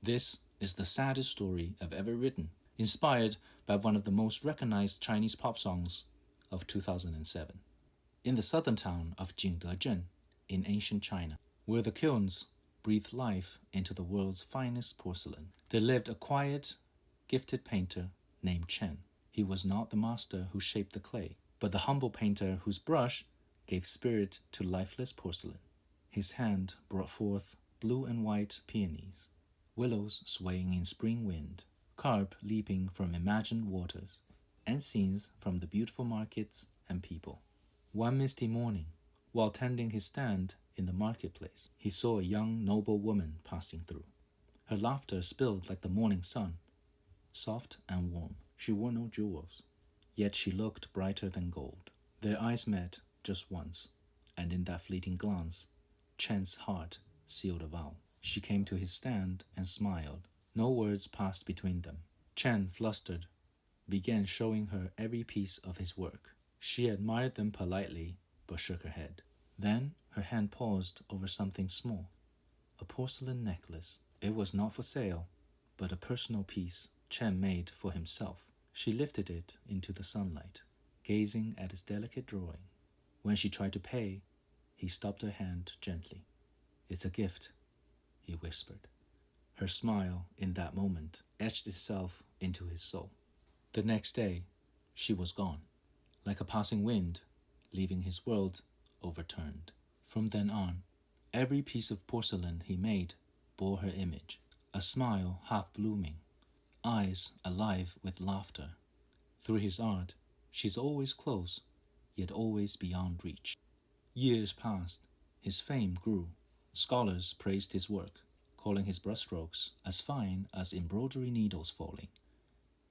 This is the saddest story I've ever written, inspired by one of the most recognized Chinese pop songs of 2007. In the southern town of Jingdezhen in ancient China, where the kilns breathed life into the world's finest porcelain, there lived a quiet, gifted painter named Chen. He was not the master who shaped the clay, but the humble painter whose brush gave spirit to lifeless porcelain. His hand brought forth blue and white peonies, willows swaying in spring wind, carp leaping from imagined waters, and scenes from the beautiful markets and people. One misty morning, while tending his stand in the marketplace, he saw a young, noble woman passing through. Her laughter spilled like the morning sun, soft and warm. She wore no jewels, yet she looked brighter than gold. Their eyes met just once, and in that fleeting glance, Chen's heart sealed a vow. She came to his stand and smiled. No words passed between them. Chen, flustered, began showing her every piece of his work. She admired them politely, but shook her head. Then her hand paused over something small, a porcelain necklace. It was not for sale, but a personal piece Chen made for himself. She lifted it into the sunlight, gazing at its delicate drawing. When she tried to pay, he stopped her hand gently. "It's a gift," he whispered. Her smile in that moment etched itself into his soul. The next day, she was gone, like a passing wind, leaving his world overturned. From then on, every piece of porcelain he made bore her image, a smile half blooming, eyes alive with laughter. Through his art, she's always close, yet always beyond reach. Years passed. His fame grew. Scholars praised his work, calling his brushstrokes as fine as embroidery needles falling.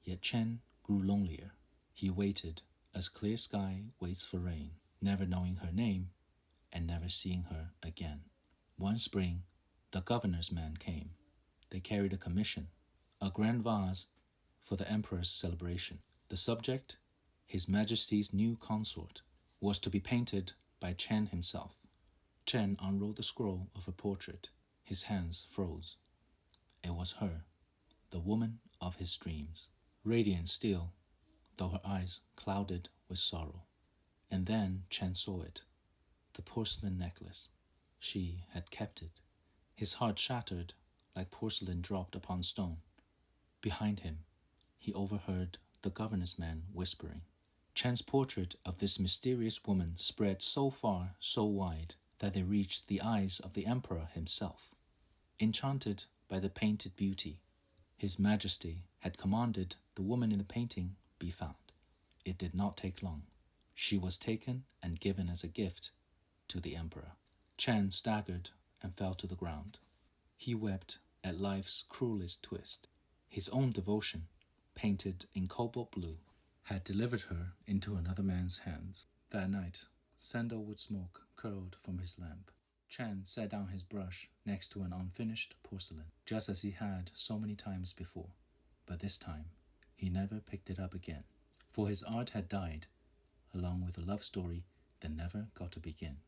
Yet Chen grew lonelier. He waited as clear sky waits for rain, never knowing her name and never seeing her again. One spring, the governor's man came. They carried a commission, a grand vase for the emperor's celebration. The subject, His Majesty's new consort, was to be painted by Chen himself. Chen unrolled the scroll of her portrait. His hands froze. It was her, the woman of his dreams, radiant still, though her eyes clouded with sorrow. And then Chen saw it, the porcelain necklace. She had kept it. His heart shattered like porcelain dropped upon stone. Behind him, he overheard the governor's man whispering. Chen's portrait of this mysterious woman spread so far, so wide, that they reached the eyes of the emperor himself. Enchanted by the painted beauty, His Majesty had commanded the woman in the painting be found. It did not take long. She was taken and given as a gift to the emperor. Chen staggered and fell to the ground. He wept at life's cruelest twist. His own devotion, painted in cobalt blue, had delivered her into another man's hands. That night, sandalwood smoke curled from his lamp. Chen set down his brush next to an unfinished porcelain, just as he had so many times before. But this time, he never picked it up again, for his art had died, along with a love story that never got to begin.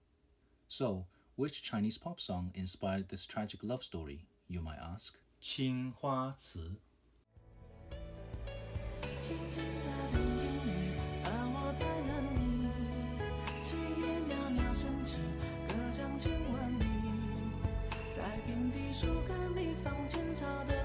So, which Chinese pop song inspired this tragic love story, you might ask? 青花瓷。心只在冬天里，而我在哪里？炊烟袅袅升起，隔江千万里，在平地树根里放前朝的。